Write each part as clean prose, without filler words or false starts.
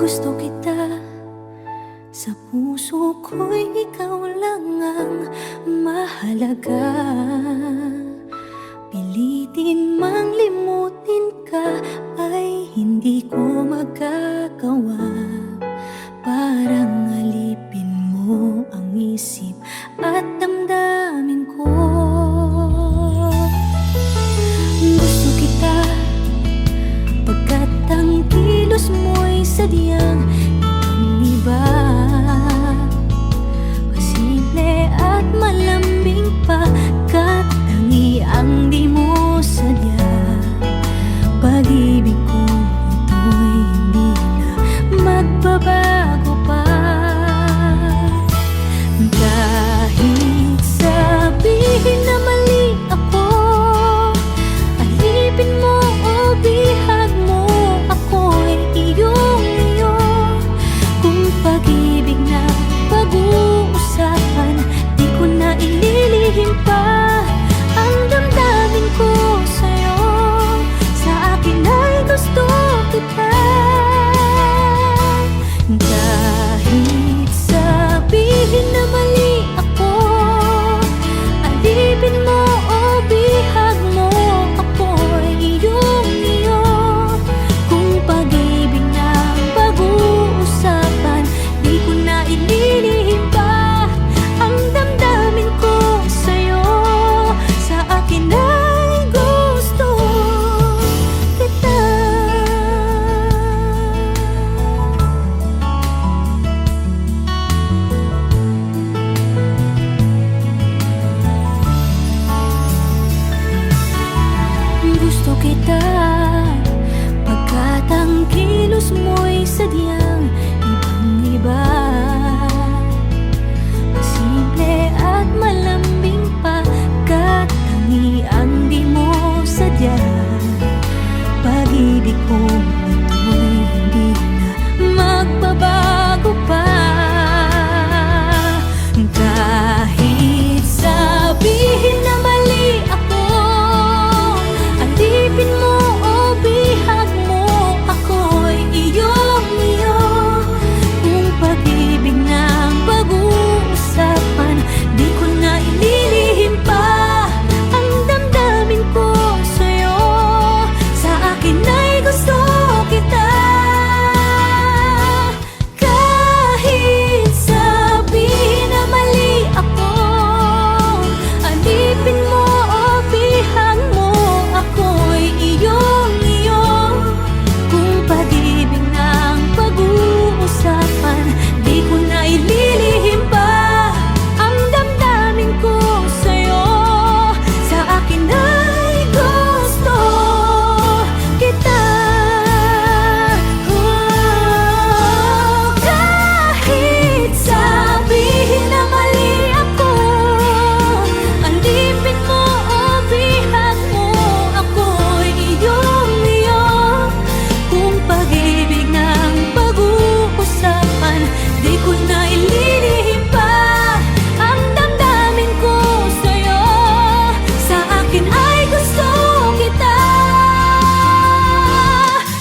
Gusto kita, sa puso ko'y ikaw lang ang mahalaga. Pilitin mang limutin ka ay hindi ko magagawa. Parang alipin mo ang isip at damdamin ko. Gusto kita pagkat ang kilos mo'y sadyang ibang-iba. Masimple at malambing pa, kat tangi ang di mo sadya. Pag-ibig ko ito'y hindi na magbabago pa. Kahit sabihin na mali ako, alipin mo o bihag mo, ako'y iyong-iyo. Kung pag-ibig na pag-uusapan, di ko na ililihim pa ang damdamin ko sa'yo. Sa akin ay gusto kita. Kahit sabihin na mali ako, alipin mo o bihag mo, ako'y iyong-iyo. Kung pag-ibig na pag-uusapan, di ko na ililihim pa ang damdamin ko sa'yo. Sa akin ay gusto kita. Gusto kita pagkat ang kilos mo'y sadyang ibang-iba. Masimple at malambing pa, kat tangi ang di mo sadya. Pag-ibig ko ito'y hindi na magbabago pa. Kahit sabihin na mali ako, alipin mo o bihag mo, ako'y iyong-iyo. Kung pag-ibig na pag-uusapan, di ko na ililihim pa ang damdamin ko sa'yo. Sa akin ay gusto kita. Kahit sabihin na mali ako, alipin mo o bihag mo, ako'y iyong-iyo. Kung pag-ibig na pag-uusapan, di ko na ililihim pa ang damdamin ko sa'yo. Sa akin ay gusto kita. Kahit sabihin na mali ako, alipin mo o bihag mo, ako'y iyong-iyo. Kung pag-ibig ng pag-uusapan, di ko na ililihim pa ang damdamin ko sa'yo. Sa akin ay gusto kita.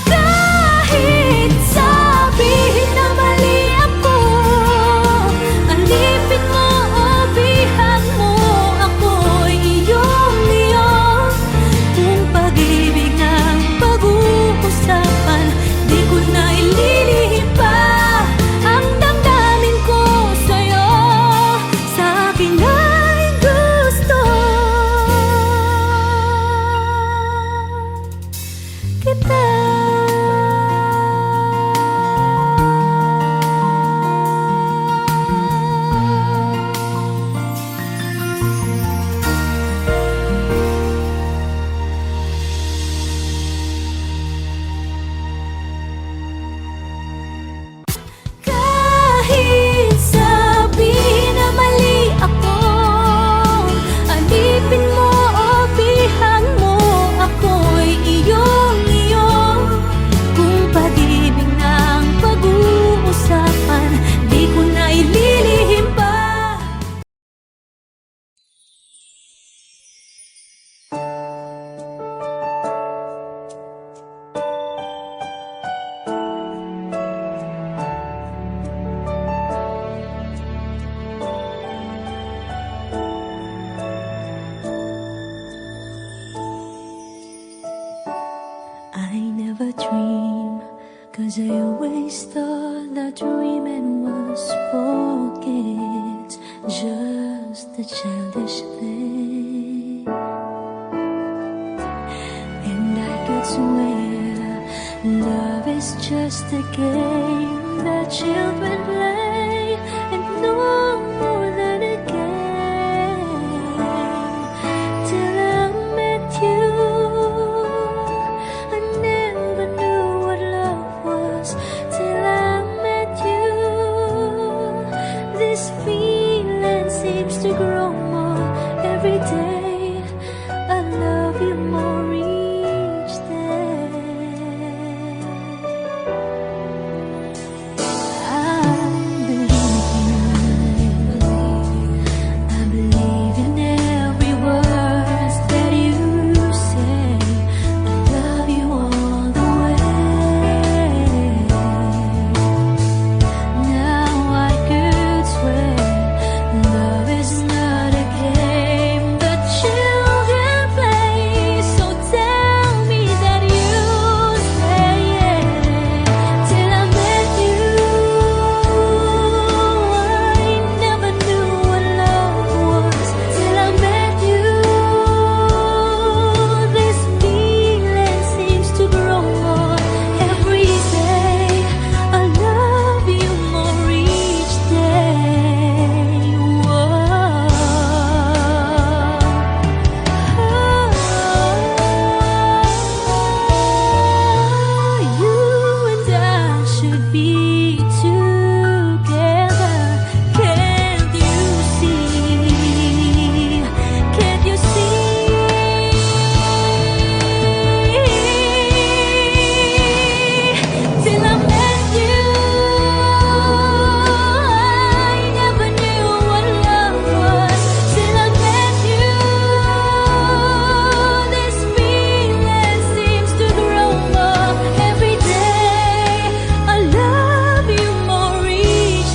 Kahit sabihin na mali ako, alipin mo o bihag mo, ako'y iyong-iyo. Kung pag-ibig ng pag-uusapan, di ko na ililihim pa ang damdamin 'Cause I always thought that dreaming was for kids, just a childish thing. And I could swear love is just a game that children play, and no more than a game. Till I met you, I never knew what love was. Till I met you, this feeling seems to grow more every day. I love you more each day. I believe in every word that you say. I love you all the way. Now I could swear love is not a game that children play. So tell me that you stay. Till I met you, I never knew what love was. Till I met you, this feeling seems to grow more every day. I love you more each day. You and I should be together. Can't you see? Can't you see? Till I met you, I never knew what love was. Till I met you, this feeling seems to grow more every day. I love you more each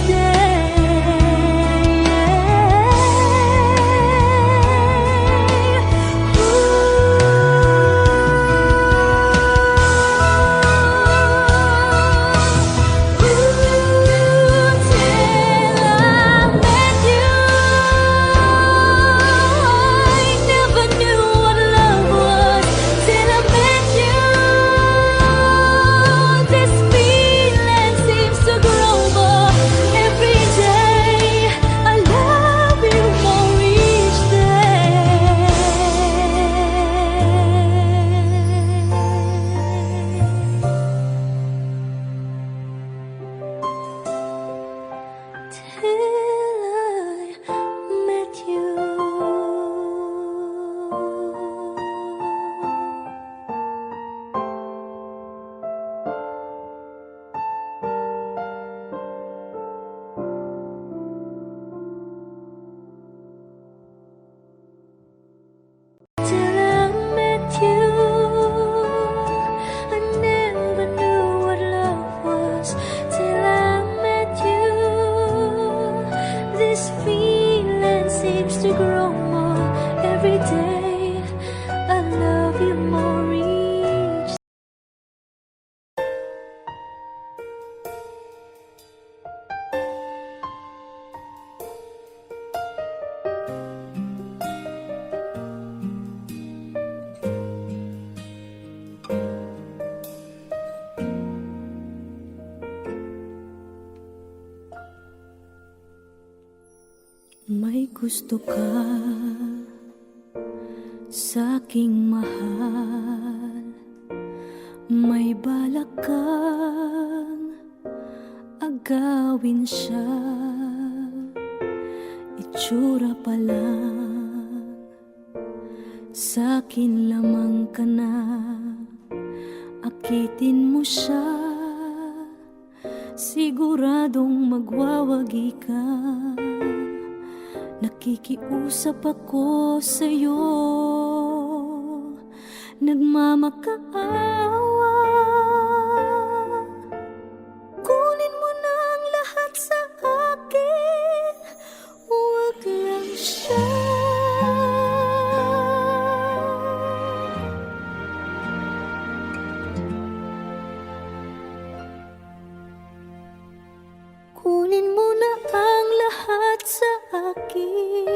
till I met you, I never knew what love was. Till I met you, this feeling seems to grow more every day. I love you more each. May gusto ka sa aking mahal, may balak kang agawin siya. Itsura pa lang, sa'kin lamang ka na. Akitin mo siya, siguradong magwawagi ka. Nakikiusap ako sa'yo, nagmamakaawa. Kunin mo na ang lahat sa akin, huwag lang siya. Kunin mo na ang lahat sa akin.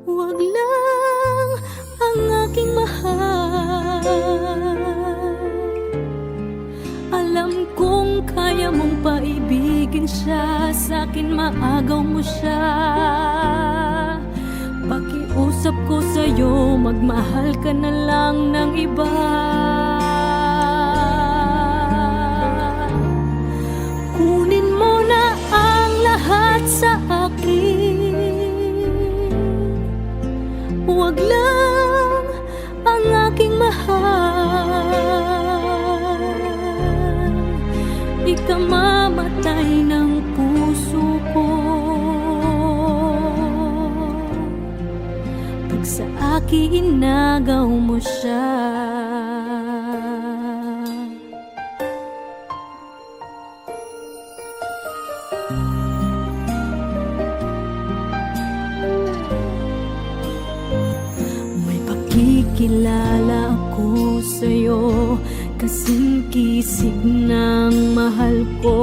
Huwag lang ang aking mahal. Alam kong kaya mong paibigin siya, sa'kin maagaw mo siya. Pakiusap ko sa'yo, magmahal ka na lang ng iba. Kunin mo na ang lahat sa akin. Huwag lang ang aking mahal. Ikamamatay ng puso ko pag sa akin inagaw mo siya. May pakikilala ako sa'yo, kasing kisig ng mahal ko.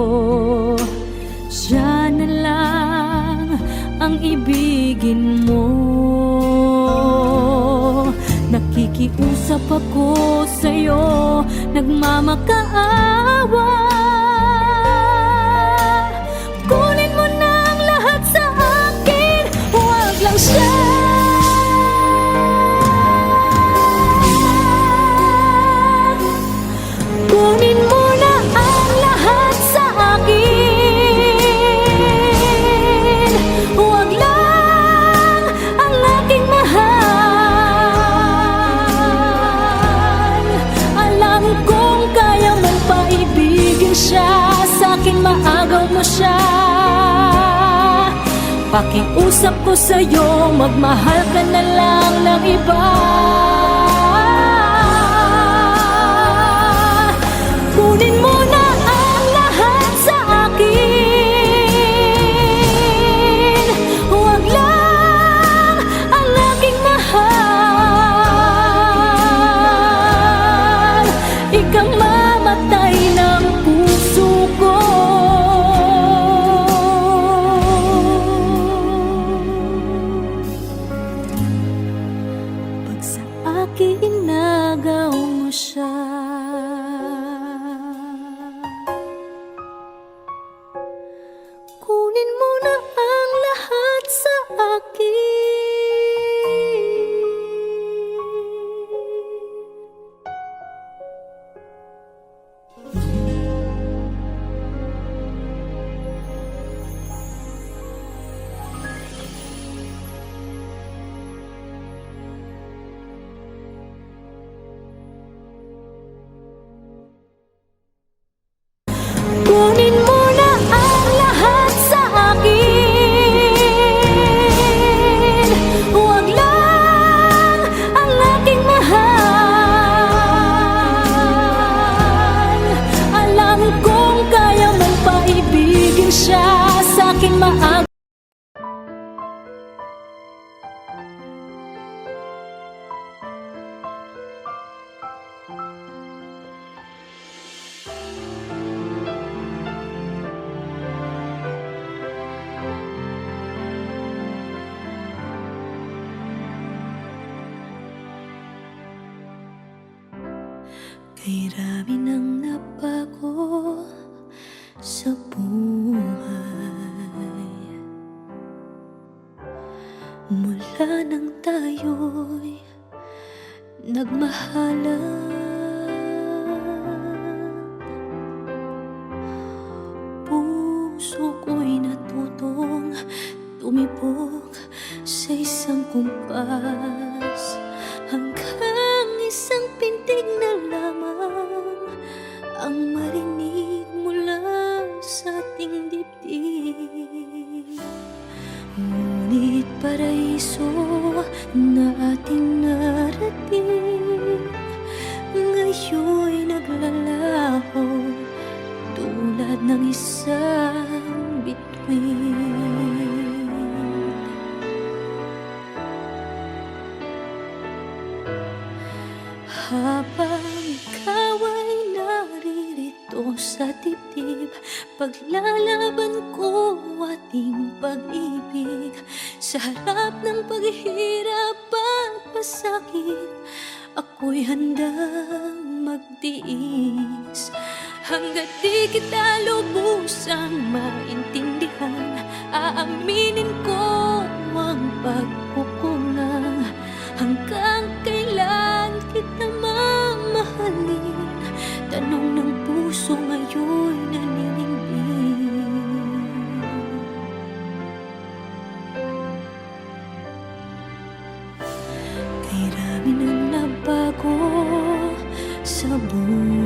Siya na lang ang ibigin mo. Nakikiusap ako sa'yo, nagmamakaawa. Kunin mo na ang lahat sa akin, huwag lang siya. Kunin mo na ang lahat sa akin. Huwag lang ang aking mahal. Alam kong kaya mong paibigin siya, sa'kin maagaw mo siya. Pakiusap ko sa'yo, magmahal ka na lang ng iba. Kunin mo na ang lahat sa akin. Huwag lang ang aking mahal. Ikamamatay ng puso ko pag sa akin inagaw mo siya. Kunin mo na ang lahat sa akin. Kunin mo na ang lahat sa akin. Huwag lang ang aking mahal. Alam kong kaya mong paibigin siya, sa'kin maagaw. Kay rami nang nabago sa buhay mula nang tayo'y nagmahalan. Puso ko'y natutong tumibok sa isang kumpas, hanggang isang pintig na lamang ang marinig mula sa ating dibdib. Ngunit paraiso na ating narating, ngayon'y naglalaho tulad ng isang bituin. Habang ikaw ay naririto sa dibdib, Paglalaban ko ating pag-ibig sa harap ng paghihirap at pasakit. Ako'y handang magtiis hanggat di kita lubusang maintindihan. Aaminin ko ang pagkukulang. Hanggang kailan kita mamahalin? Tanong ng puso ngayon naninindig. Kay rami nang nabago sa buhay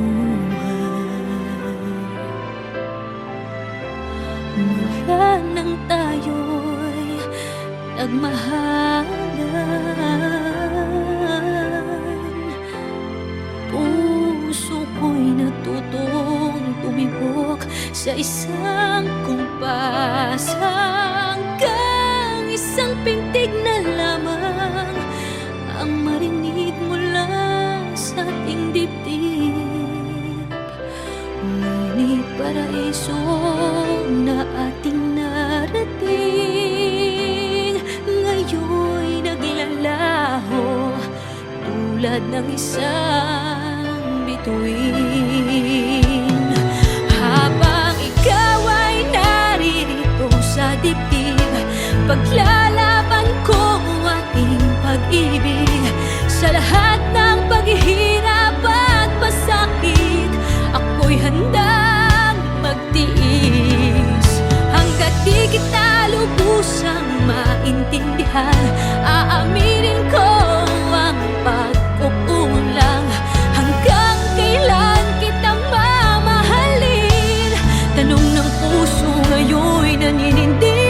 mula nang tayo'y nagmahalan. Puso ko'y natutong tumibok sa isang kumpas hanggang isang pintig na lamang ang marinig mula sa ating dibdib. Ngunit paraiso na ating narating ngayon'y naglalaho tulad ng isang bituin. Habang ikaw ay naririto sa dibdib, paglalaban ko ating pag-ibig sa lahat ng paghihirap at pasakit. Ako'y handang magtiis hanggat di kita lubusang maintindihan. Aaminin ko ang pagkukulang. Hanggang kailan kita mamahalin? Tanong ng puso ngayon'y naninindig.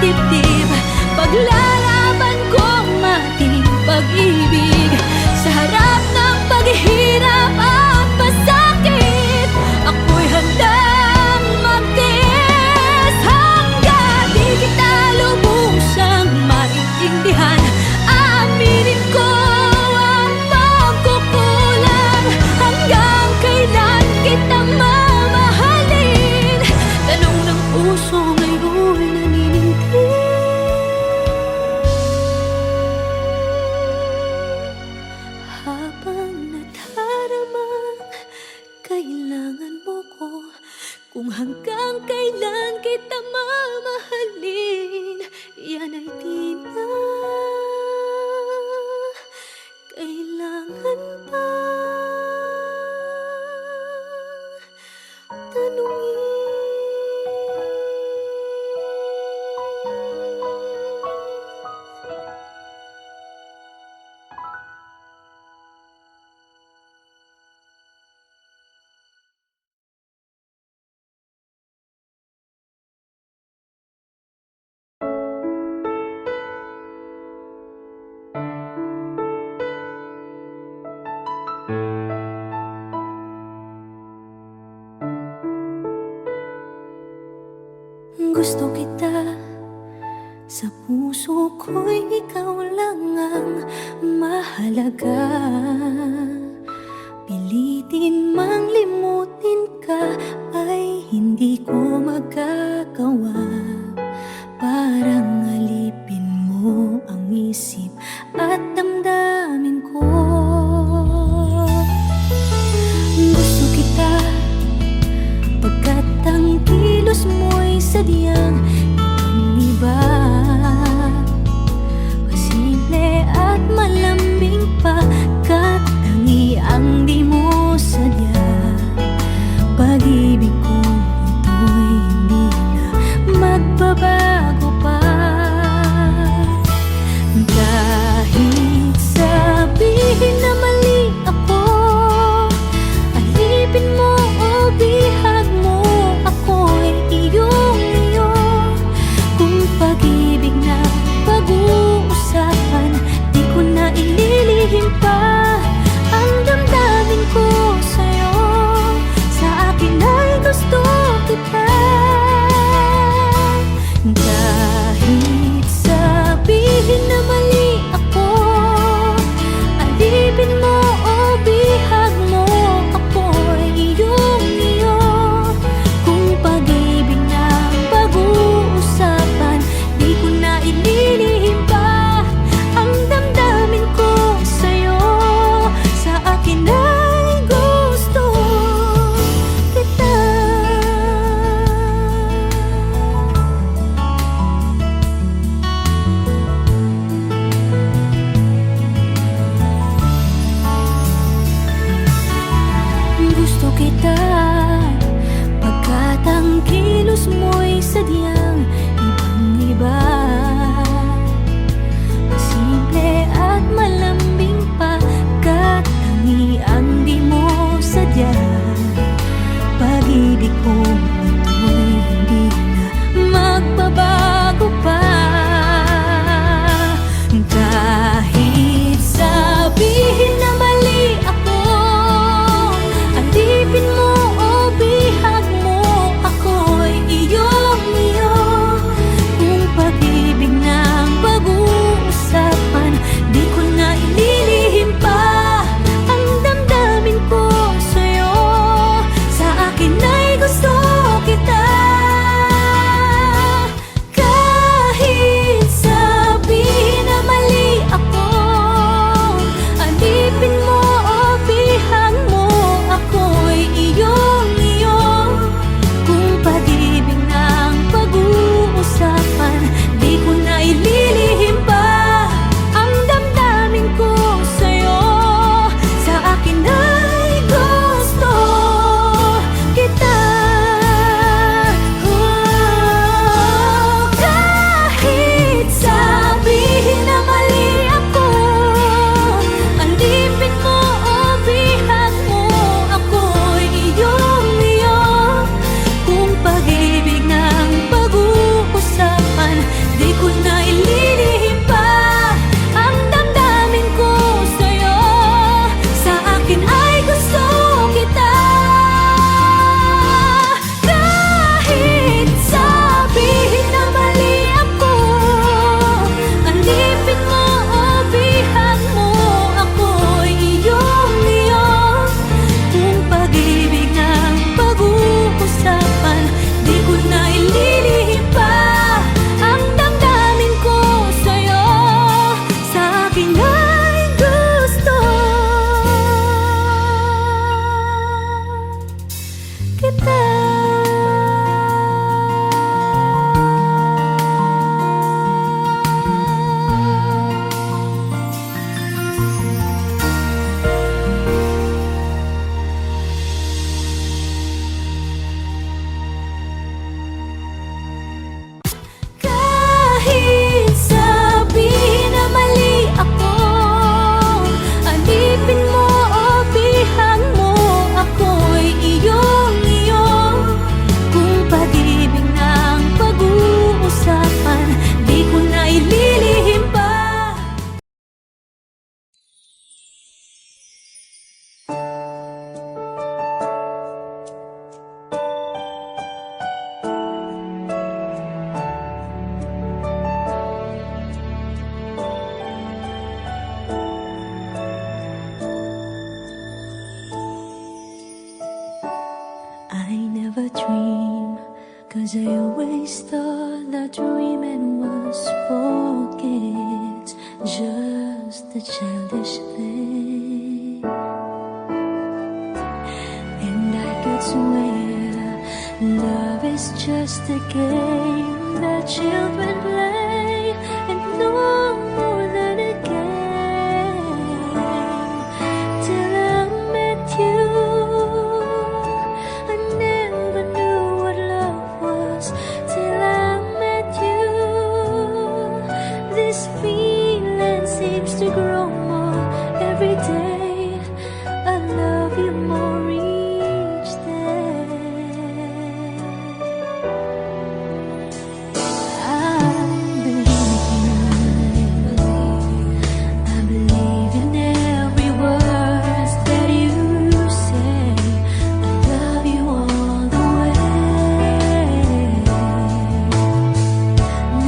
Dibdib, paglalaban ko ang ating pag-ibig sa harap ng paghihirap at pasakit. Ako'y handang magtiis hanggang di kita lubusang maintindihan. Aaminin ko ang pagkukulang. Hanggang kailan kita mamahalin? Tanong ng puso ngayon. Habang nadaramang kailangan mo ko, kung hanggang kailan kita mamahalin, yan ay di na kailangan pa tanungin. Gusto kita, sa puso ko'y ikaw lang ang mahalaga. Pilitin mang limutin ka ay hindi ko magagawa. Parang alipin mo ang isip at damdamin ko. Gusto kita pagkat ang kilos mo'y sadyang ibang-iba. Pasimple at malambing pa, kat tangi ang di mo sadya. I always thought that dreaming was for kids, just a childish thing. And I could swear love is just a game that children play, and no more than a game. Till I met you, I never knew what love was. Till I met you, this feeling seems to grow more every day. I love you more each day. I believe in every word that you say. I love you all the way.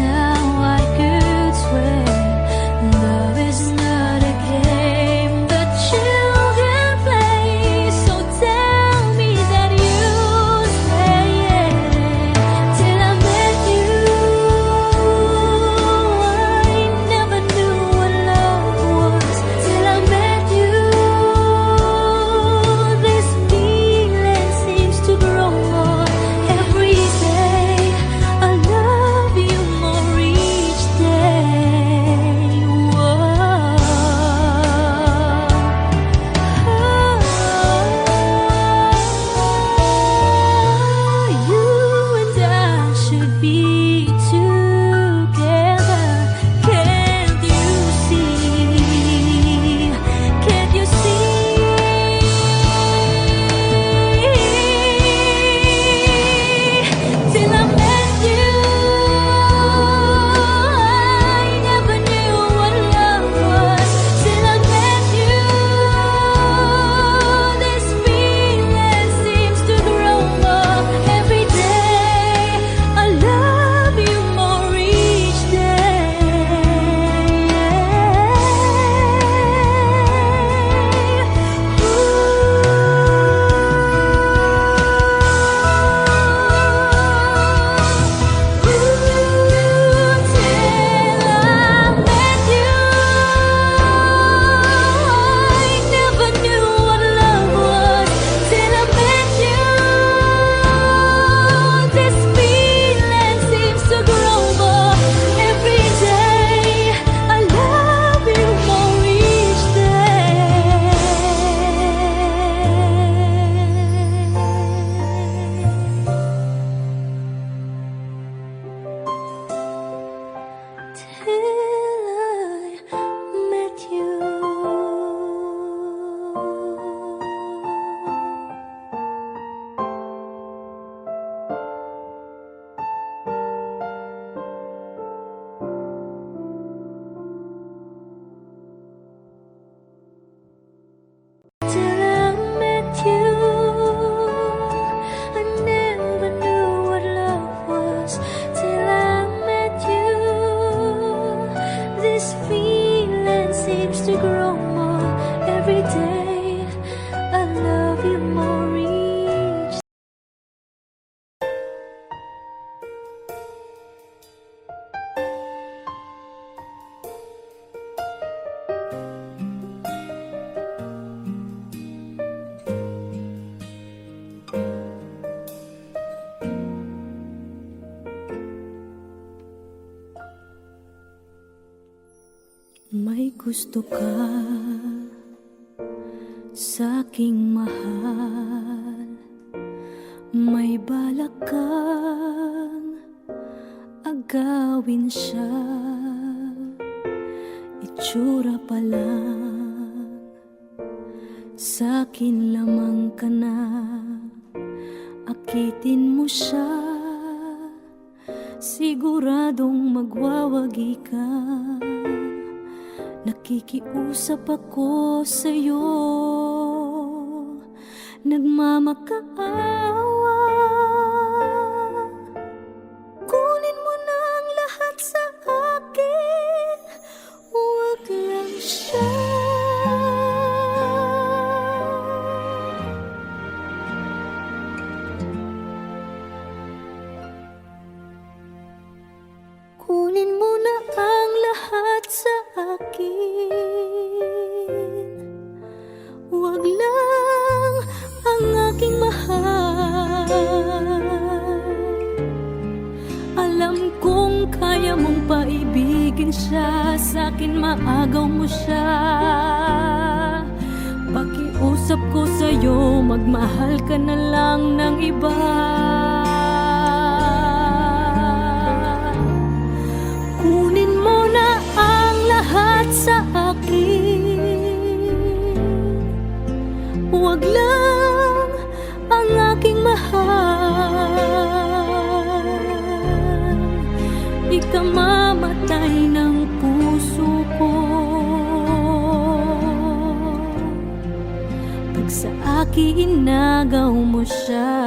Now I could swear love is not a game that children play. So tell me that you stay. Till I met you, I never knew what love was. Till I met you, this feeling seems to grow more every day. I love you more each day. You and I should be together. Can't you see? Can't you see? Till I met you, I never knew what love was. Till I met you, this feeling seems to grow more every day. I love you more each till I met you, I never knew what love was. Till I met you, this feeling seems to grow more every day. I love you more each. May gusto ka sa'king mahal, may balak kang agawin siya. Itsura pa lang, sa'kin lamang ka na. Akitin mo siya, siguradong magwawagi ka. Nakikiusap ako sa'yo, nagmamakaawa. Kunin mo na ang lahat sa akin, huwag lang siya. siya sa'kin, maagaw mo siya. Pakiusap ko sa'yo, magmahal ka na lang ng iba. Kunin mo na ang lahat sa akin, huwag lang ang aking mahal. Ikamamatay ng puso ko pag sa akin inagaw mo siya.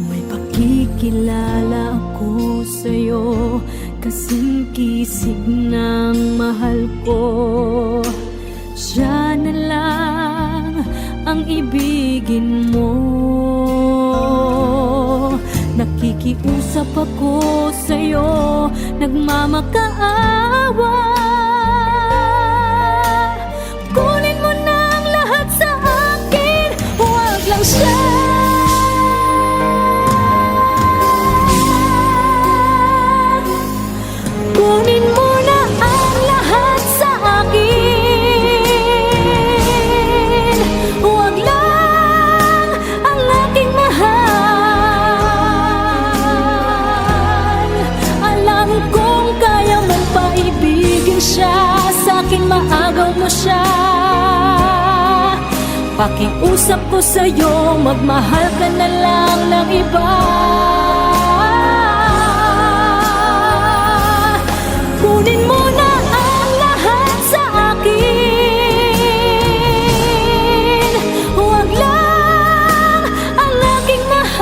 May pakikilala ako sa'yo, kasing kisig ng mahal ko. Siya na lang ang ibigin mo. Nakikiusap ako sa'yo, nagmamakaawa. Kunin mo na ang lahat sa akin, huwag lang siya. Kunin mo na ang lahat sa akin, huwag lang ang aking mahal. Alam kong kaya mong paibigin siya, sa'kin maagaw mo siya. Pakiusap ko sa'yo, magmahal ka na lang ng iba. Kunin mo na ang lahat sa akin, huwag lang ang aking mahal.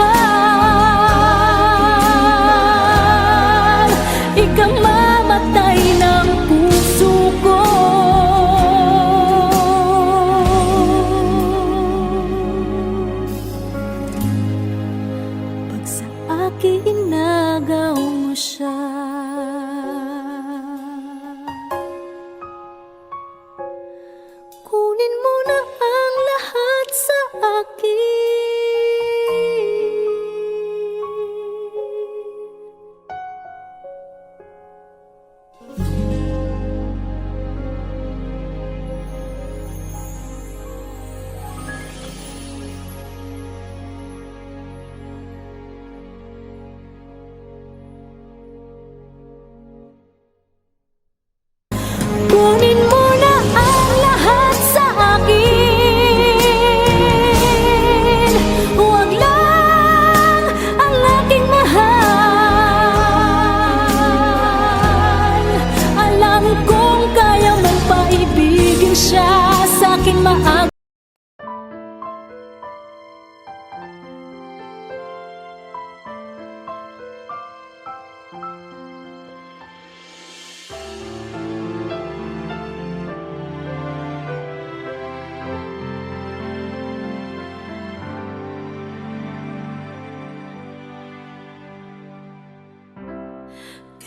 Ikamamatay ng puso ko pag sa akin inagaw mo siya. Kunin mo na ang lahat sa akin. Kunin mo na ang lahat sa akin, huwag lang ang aking mahal. Alam kong kaya mong paibigin siya, sa'kin maagaw.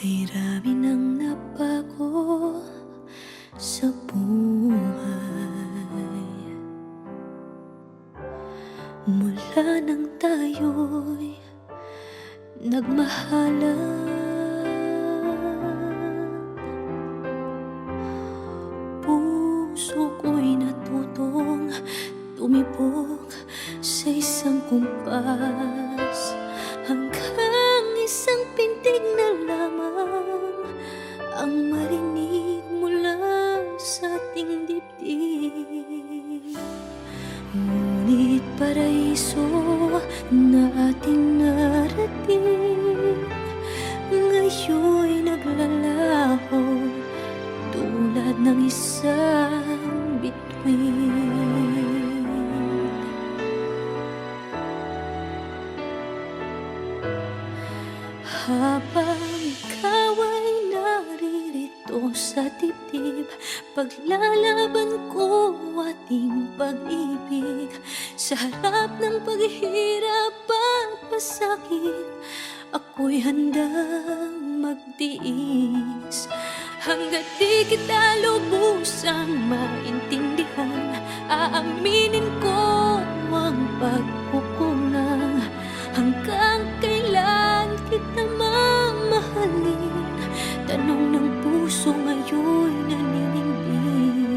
Kay rami nang nabago sa buhay, mula nang tayo'y nagmahalan. Puso ko'y natutong tumibok sa isang kumpas, hanggang isang pintig na lamang ang marinig mula sa ating dibdib. Ngunit paraiso na ating narating, ngayon'y naglalaho tulad ng isang bituin. Habang ikaw ay naririto sa dibdib, paglalaban ko ating pag-ibig. Sa harap ng paghihirap at pasakit, ako'y handang magtiis. Hanggat di kita lubusang maintindihan, aaminin ko ang pagkukulang. Hanggang kailan kita mamahalin? Tanong ng puso ngayon naninindig.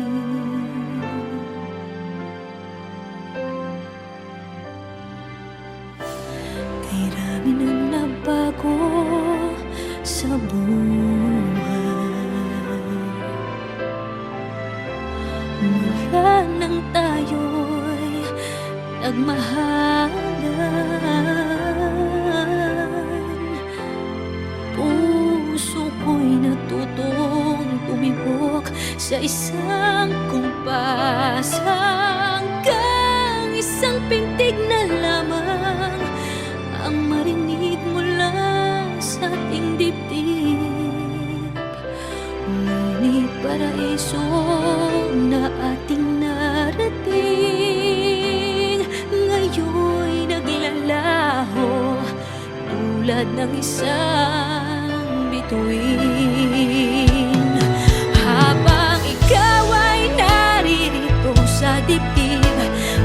Kay rami ng nabago sa buhay, mula nang tayo'y nagmahalan. Puso ko'y natutong tumibok sa isang kumpas, hanggang isang pintig na lamang ang marinig mula sa ating dibdib. Ngunit paraiso na ating narating, ngayon'y naglalaho tulad ng isang bituin. Habang ikaw ay naririto sa dibdib,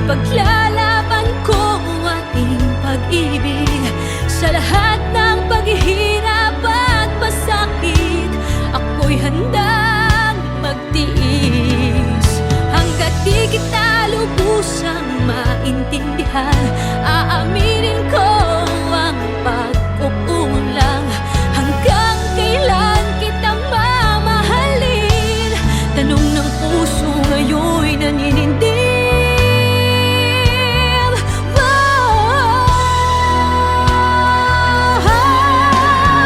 paglalaban ko ating pag-ibig. Sa lahat ng paghihirap at pasakit, ako'y handang magtiis. Hanggat di kita lubusang maintindihan, aaminin ko ang pagkukulang. Hanggang kailan kita mamahalin? Tanong ng puso ngayon'y naninindig.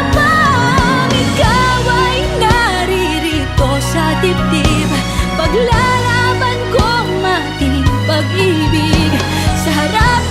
Habang ikaw ay naririto sa dibdib, paglalaban ko ang ating pag-ibig. Sa harap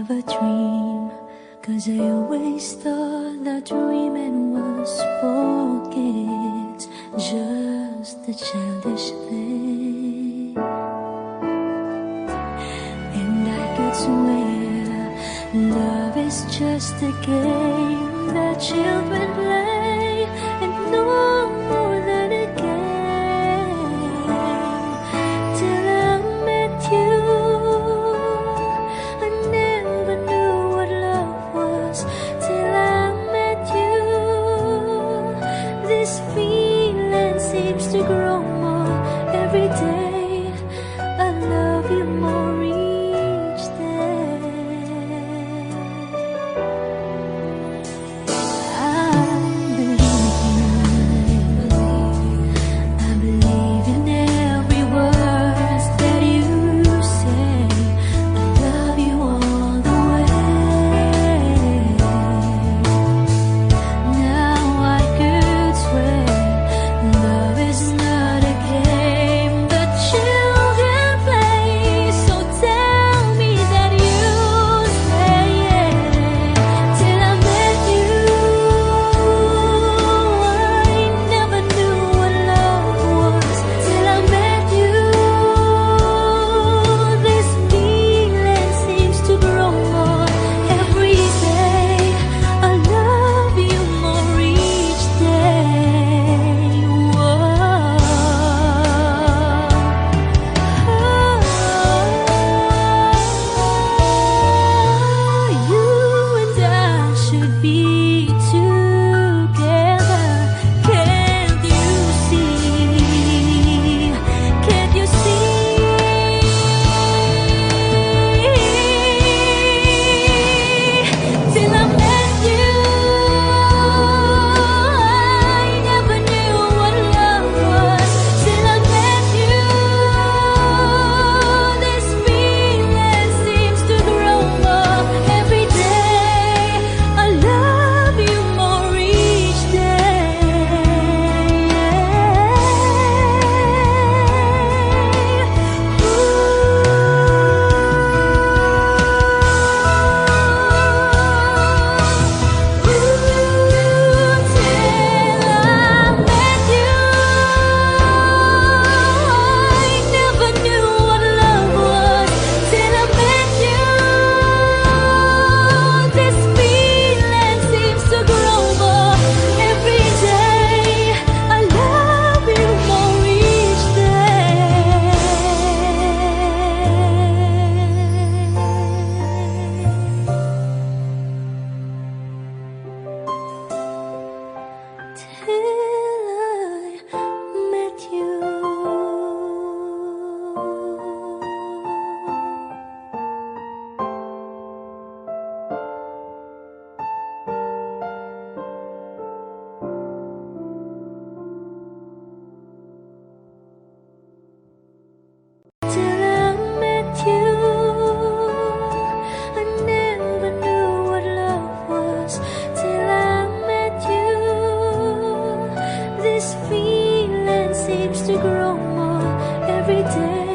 have a dream, 'cause I always thought that dreaming was for kids, just a childish thing. And I could swear love is just a game that children play, and no more than a game. Till I met you, I never knew what love was. Till I met you, this feeling seems to grow more every day. I love you more each day. I believe in every word that you say. I love you all the way. Now I could swear love is not a game that children play. So tell me that you stay. Till I met you, I never knew what love was. Till I met you, this feeling seems to grow more every day. I love you more each day. You and I should be together. Can't you see? Can't you see? Till I met you, I never knew what love was. Till I met you, this feeling seems to grow more every day. I love you more each Till I met you, I never knew what love was. Till I met you, this feeling seems to grow more every day.